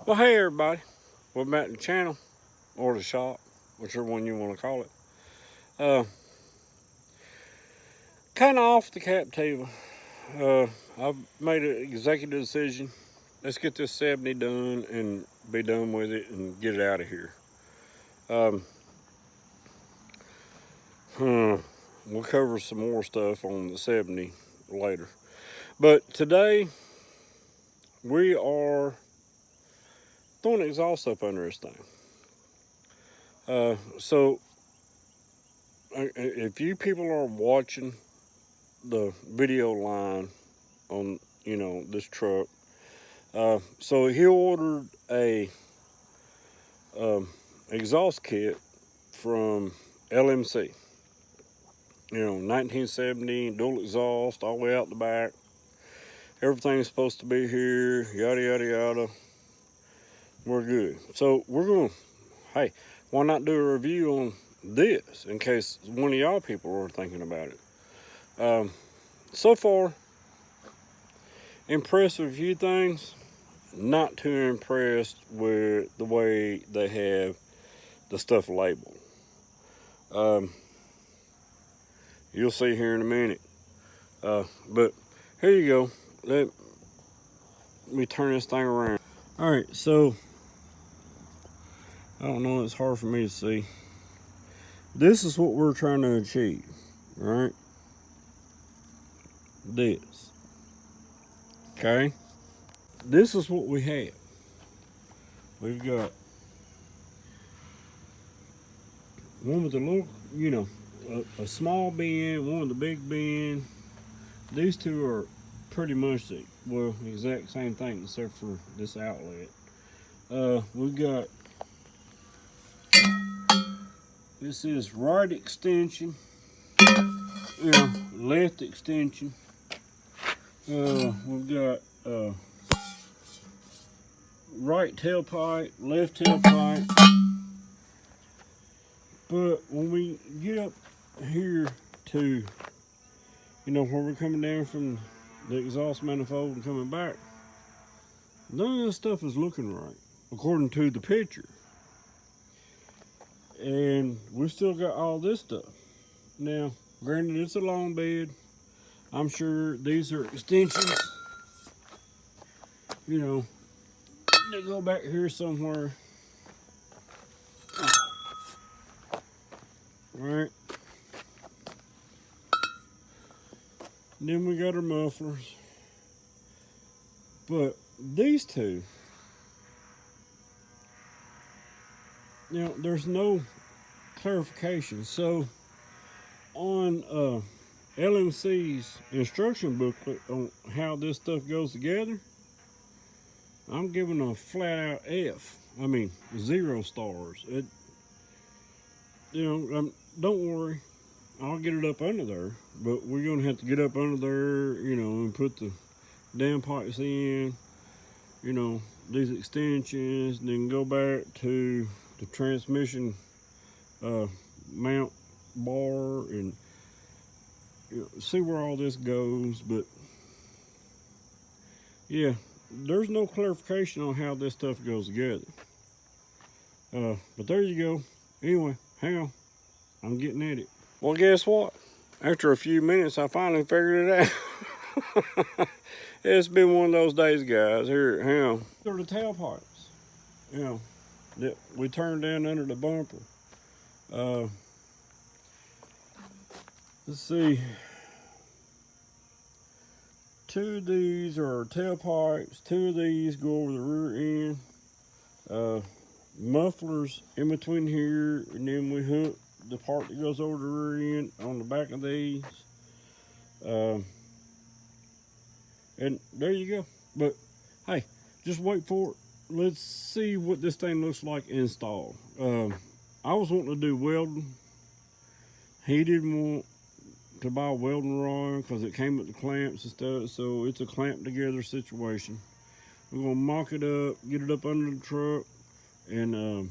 Well, hey everybody, welcome back to the channel, or the shop, whichever one you want to call it. Kind of off the Captiva. I've made an executive decision. Let's get this 70 done and be done with it and get it out of here. We'll cover some more stuff on the 70 later. But today, we are throwing exhaust up under this thing. So if you people are watching the video line on, this truck, so he ordered a exhaust kit from LMC. 1970, dual exhaust, all the way out the back. Everything's supposed to be here, yada, yada, yada. We're good. So we're going to, hey, why not do a review on this in case one of y'all people are thinking about it. So far, impressed with a few things. Not too impressed with the way they have the stuff labeled. You'll see here in a minute. But here you go. Let me turn this thing around. All right, so I don't know, it's hard for me to see. This is what we're trying to achieve, right? This. Okay? This is what we have. We've got one with a little, a small bend, one with a big bend. These two are pretty much the, exact same thing except for this outlet. We've got, this is right extension, left extension. We've got right tailpipe, left tailpipe. But when we get up here to, where we're coming down from the exhaust manifold and coming back, none of this stuff is looking right, according to the picture. And we've still got all this stuff. Now, granted, it's a long bed. I'm sure these are extensions. They go back here somewhere. Right. Then we got our mufflers. But these two, there's no clarification. So on LMC's instruction booklet on how this stuff goes together, I'm giving a flat out F. I mean, 0 stars. Don't worry, I'll get it up under there, but we're gonna have to get up under there, and put the down pipes in, these extensions, then go back to the transmission mount bar and see where all this goes. But yeah, there's no clarification on how this stuff goes together. But there you go. Anyway, hang on, I'm getting at it. Well, guess what? After a few minutes, I finally figured it out. It's been one of those days, guys. Here, hang on. These are the tailpipes, that we turned down under the bumper. Let's see. 2 of these are tailpipes. 2 of these go over the rear end. Mufflers in between here, and then we hook the part that goes over the rear end on the back of these. And there you go. But hey, just wait for it. Let's see what this thing looks like installed. I was wanting to do welding. He didn't want to buy a welding rod because it came with the clamps and stuff, so it's a clamp together situation. We're gonna mock it up, get it up under the truck, and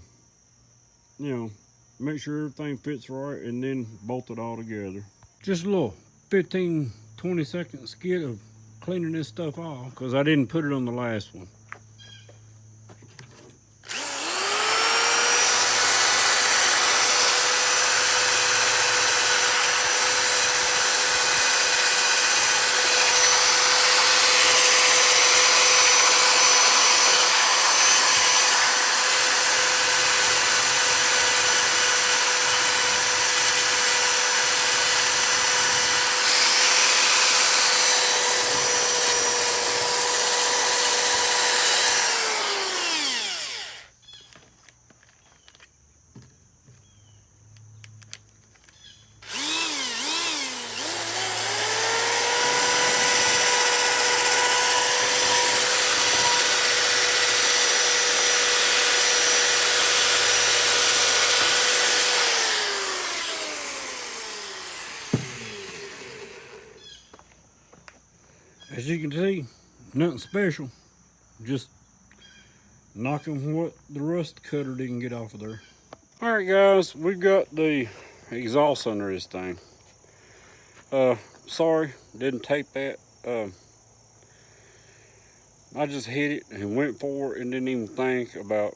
make sure everything fits right, and then bolt it all together. Just a little 15-20 second skit of cleaning this stuff off because I didn't put it on the last one. as you can see, nothing special. Just knocking what the rust cutter didn't get off of there. Alright guys, we've got the exhaust under this thing. Sorry, didn't tape that. I just hit it and went for it and didn't even think about,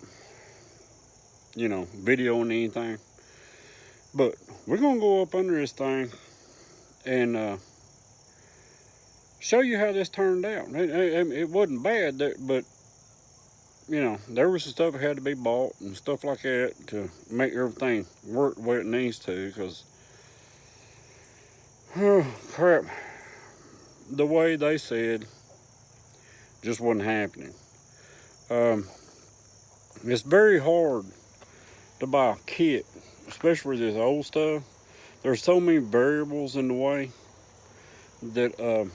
videoing anything. But we're gonna go up under this thing and show you how this turned out. It wasn't bad, but there was some stuff that had to be bought and stuff like that to make everything work the way it needs to, because, oh crap, the way they said just wasn't happening. It's very hard to buy a kit, especially with this old stuff. There's so many variables in the way that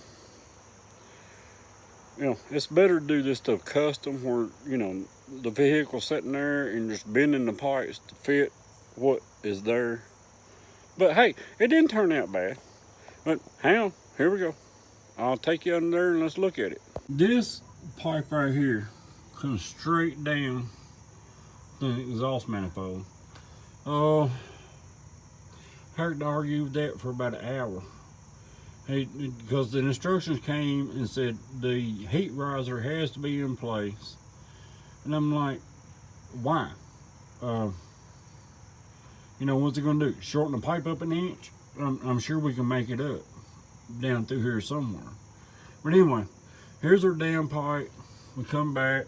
it's better to do this stuff custom, where the vehicle sitting there and just bending the pipes to fit what is there. But hey, it didn't turn out bad. But hang on, here we go. I'll take you under there and let's look at it. This pipe right here comes straight down the exhaust manifold. I heard to argue with that for about an hour. Because the instructions came and said the heat riser has to be in place. And I'm like, why? What's it going to do? Shorten the pipe up an inch? I'm sure we can make it up down through here somewhere. But anyway, here's our damn pipe. We come back.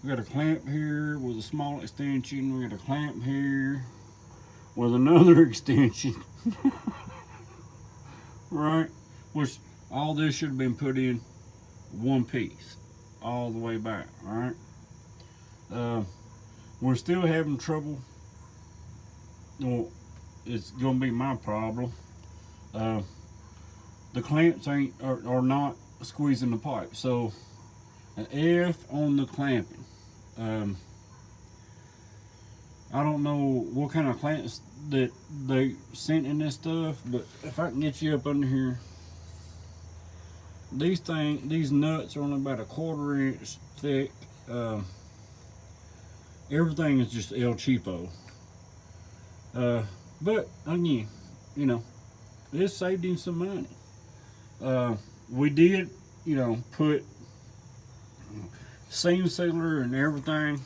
We got a clamp here with a small extension. We got a clamp here with another extension. Right, which all this should have been put in one piece all the way back. All right, we're still having trouble. Well, it's gonna be my problem. The clamps are not squeezing the pipe, so an F on the clamping. I don't know what kind of clamps that they sent in this stuff, but if I can get you up under here, these nuts are only about a 1/4 inch thick. Everything is just El Cheapo. But again, it saved him some money. We did, put seam sealer and everything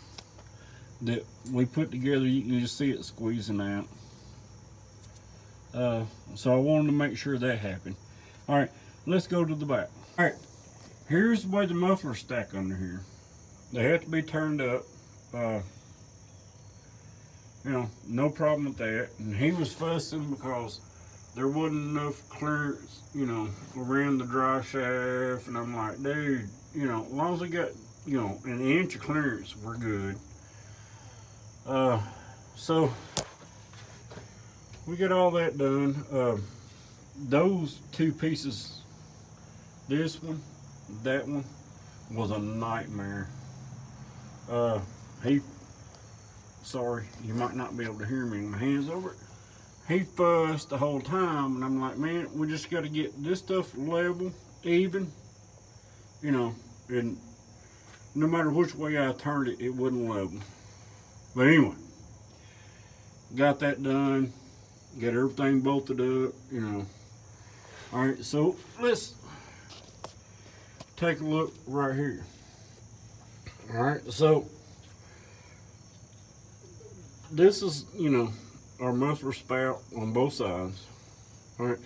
that we put together. You can just see it squeezing out. So I wanted to make sure that happened. All right, let's go to the back. All right, here's the way the mufflers stack under here. They have to be turned up. No problem with that. And he was fussing because there wasn't enough clearance, around the drive shaft. And I'm like, dude, as long as we got, an inch of clearance, we're good. So we get all that done. Those two pieces, this one, that one, was a nightmare. Sorry, you might not be able to hear me, my hands over it. He fussed the whole time, and I'm like, man, we just got to get this stuff level, even, and no matter which way I turned it, it wouldn't level. But anyway, got that done, got everything bolted up, All right, so let's take a look right here. All right, so this is, our muffler spout on both sides. All right,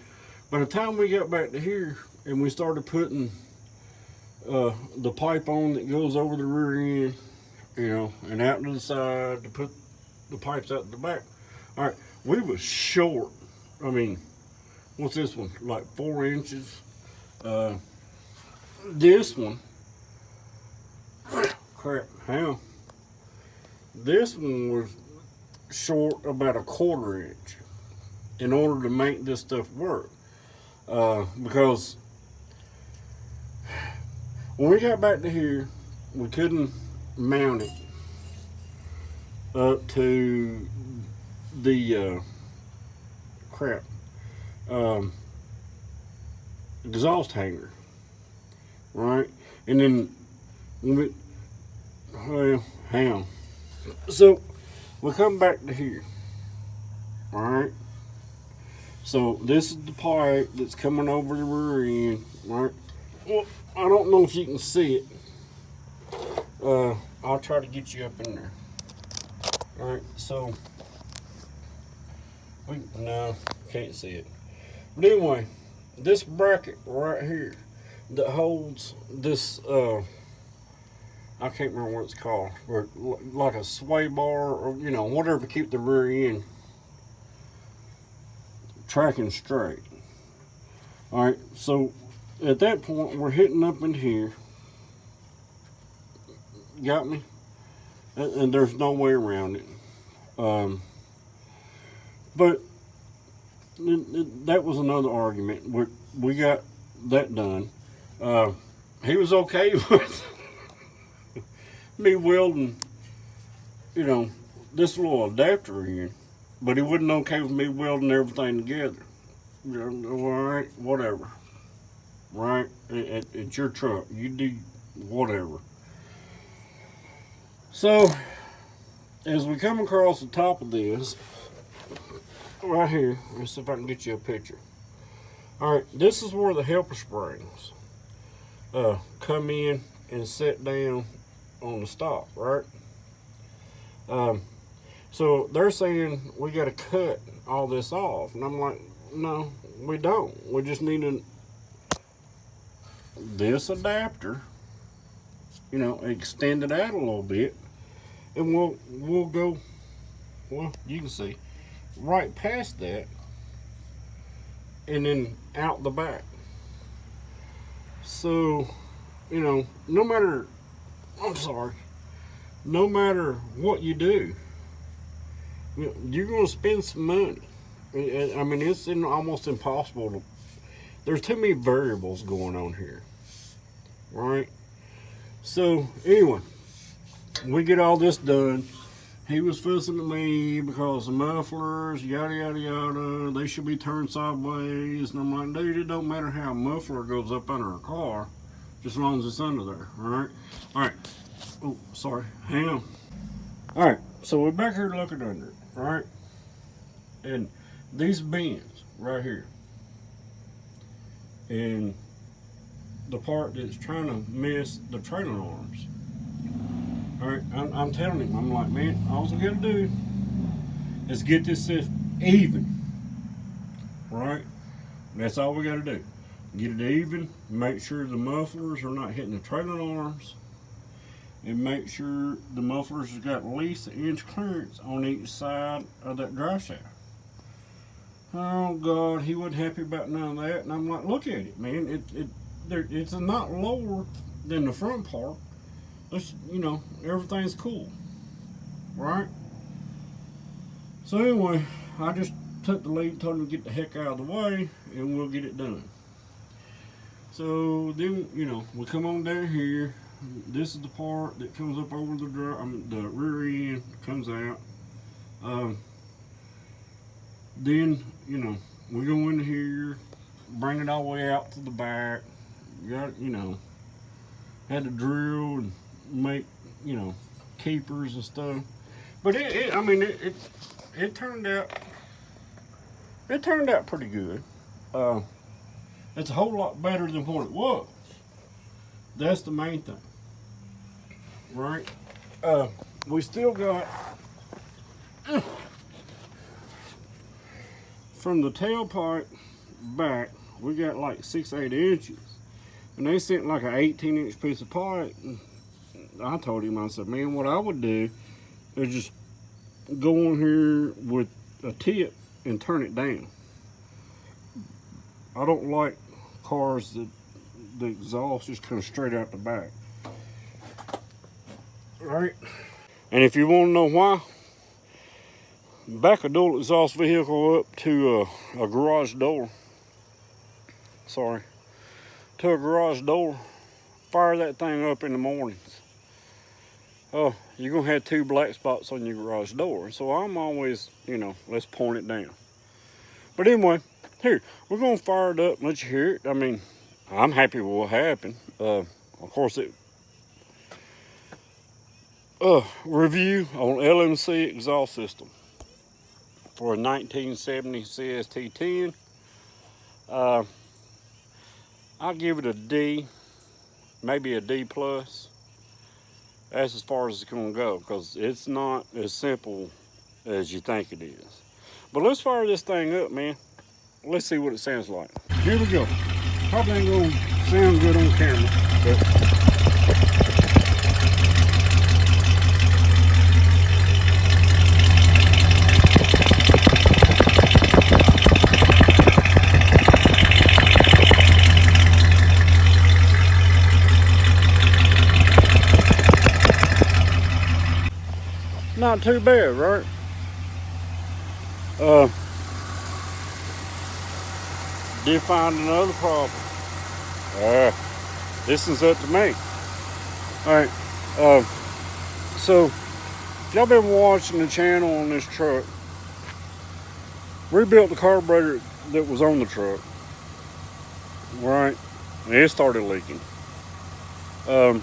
by the time we got back to here and we started putting the pipe on that goes over the rear end, and out to the side to put the pipes out the back. All right, we was short. I mean, what's this one? Like 4 inches. This one, crap, hang on. This one was short about a 1/4 inch in order to make this stuff work. Because when we got back to here, we couldn't mount it up to the crap. exhaust hanger, right? And then, well, hang on. So we come back to here, all right? So this is the pipe that's coming over the rear end, right? Well, I don't know if you can see it. I'll try to get you up in there. All right, so no, can't see it. But anyway, this bracket right here that holds this, I can't remember what it's called, but like a sway bar or whatever to keep the rear end tracking straight. All right, so at that point we're hitting up in here. Got me? And there's no way around it. But that was another argument. We got that done. He was okay with me welding, this little adapter in, but he wasn't okay with me welding everything together. All right, whatever. Right? It's your truck. You do whatever. So, as we come across the top of this, right here, let's see if I can get you a picture. All right, this is where the helper springs come in and sit down on the stop, right? So they're saying we got to cut all this off, and I'm like, no, we don't. We just need this adapter, extend it out a little bit. And we'll go, well, you can see, right past that, and then out the back. So, no matter what you do, you're going to spend some money. I mean, it's almost impossible to, there's too many variables going on here, right? So, anyway. We get all this done. He was fussing at me because the mufflers, yada, yada, yada, they should be turned sideways. And I'm like, dude, it don't matter how a muffler goes up under a car, just as long as it's under there, all right? All right. Oh, sorry. Hang on. All right, so we're back here looking under it, all right? And these bends right here, and the part that's trying to miss the trailing arms. All right, I'm telling him, I'm like, man, all we gotta do is get this stuff even, right? That's all we gotta do. Get it even, make sure the mufflers are not hitting the trailing arms, and make sure the mufflers has got at least an inch clearance on each side of that dry shaft. Oh God, he wasn't happy about none of that, and I'm like, look at it, man, it's a lot lower than the front part. Everything's cool, right? So anyway, I just took the lead, told him to get the heck out of the way, and we'll get it done. So then, we come on down here. This is the part that comes up over the rear end, comes out. Then, we go in here, bring it all the way out to the back. Had to drill and make keepers and stuff, but it turned out pretty good. It's a whole lot better than what it was. That's the main thing, right? We still got from the tailpipe back, we got like 6-8 inches. And they sent like an 18-inch piece of pipe. And I told him, I said, man, what I would do is just go on here with a tip and turn it down. I don't like cars that the exhaust just comes straight out the back. Right? And if you want to know why, back a dual exhaust vehicle up to a garage door. To a garage door, fire that thing up in the mornings. Oh, you're gonna have 2 black spots on your garage door. So I'm always, let's point it down. But anyway, here, we're gonna fire it up and let you hear it. I mean, I'm happy with what happened. Of course, it review on LMC exhaust system for a 1970 CST10. I'll give it a D, maybe a D plus. That's as far as it's gonna go, because it's not as simple as you think it is. But let's fire this thing up, man. Let's see what it sounds like. Here we go. Probably ain't gonna sound good on camera, but not too bad, right? Did find another problem. This is up to me. Alright, so if y'all been watching the channel on this truck, rebuilt the carburetor that was on the truck, right? And it started leaking. Went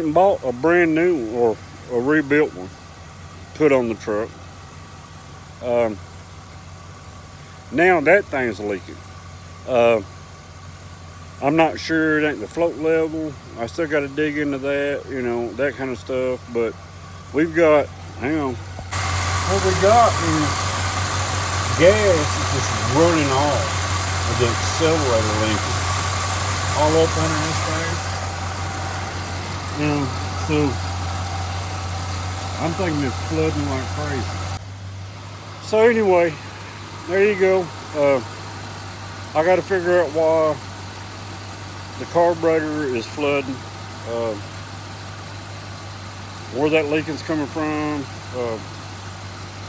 and bought a brand new one, or a rebuilt one, put on the truck. Now that thing's leaking. I'm not sure it ain't the float level. I still got to dig into that, you know, that kind of stuff. But we've got, hang on, what we got is gas is just running off of the accelerator linkage all up under this thing. You know, so I'm thinking it's flooding like crazy. So anyway, there you go. I got to figure out why the carburetor is flooding, where that leaking's coming from.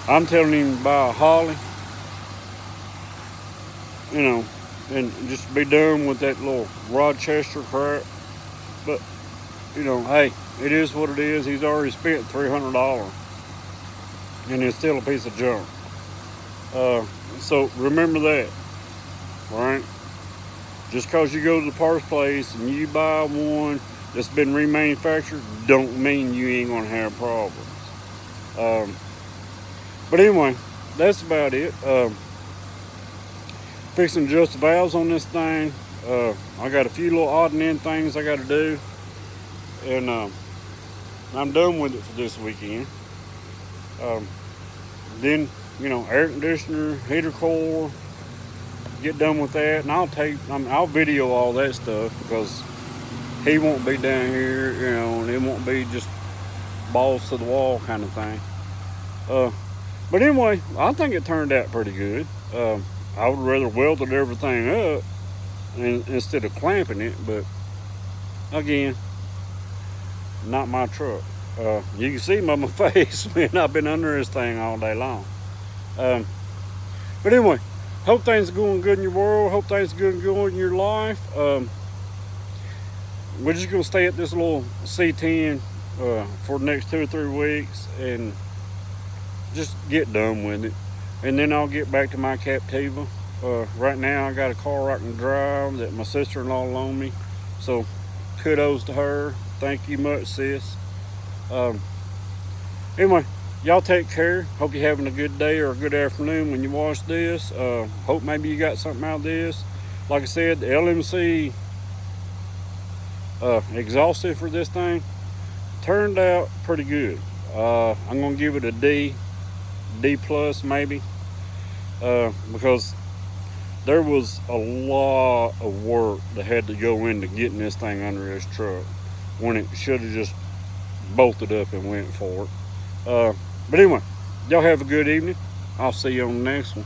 I'm telling him to buy a Holly, you know, and just be done with that little Rochester crap. But, you know, hey, it is what it is. He's already spent $300, and it's still a piece of junk. So remember that, right? Just because you go to the parts place and you buy one that's been remanufactured, don't mean you ain't gonna have problems. But anyway, that's about it. Fixing to adjust the valves on this thing. I got a few little odd and end things I got to do, and I'm done with it for this weekend. Then, you know, air conditioner, heater core, get done with that, and I'll video all that stuff, because he won't be down here, you know, and it won't be just balls to the wall kind of thing. But anyway, I think it turned out pretty good. I would rather welded everything up instead of clamping it, but again, not my truck. You can see by my face, man, I've been under this thing all day long. But anyway, hope things are going good in your world. Hope things are good in your life. We're just going to stay at this little C10 for the next 2 or 3 weeks and just get done with it. And then I'll get back to my Captiva. Right now I got a car I can drive that my sister-in-law loaned me. So kudos to her. Thank you much, sis. Anyway, y'all take care. Hope you're having a good day or a good afternoon when you watch this. Hope maybe you got something out of this. Like I said, the LMC exhausted for this thing turned out pretty good. I'm gonna give it a D plus maybe, because there was a lot of work that had to go into getting this thing under this truck when it should have just bolted up and went for it. But anyway, y'all have a good evening. I'll see you on the next one.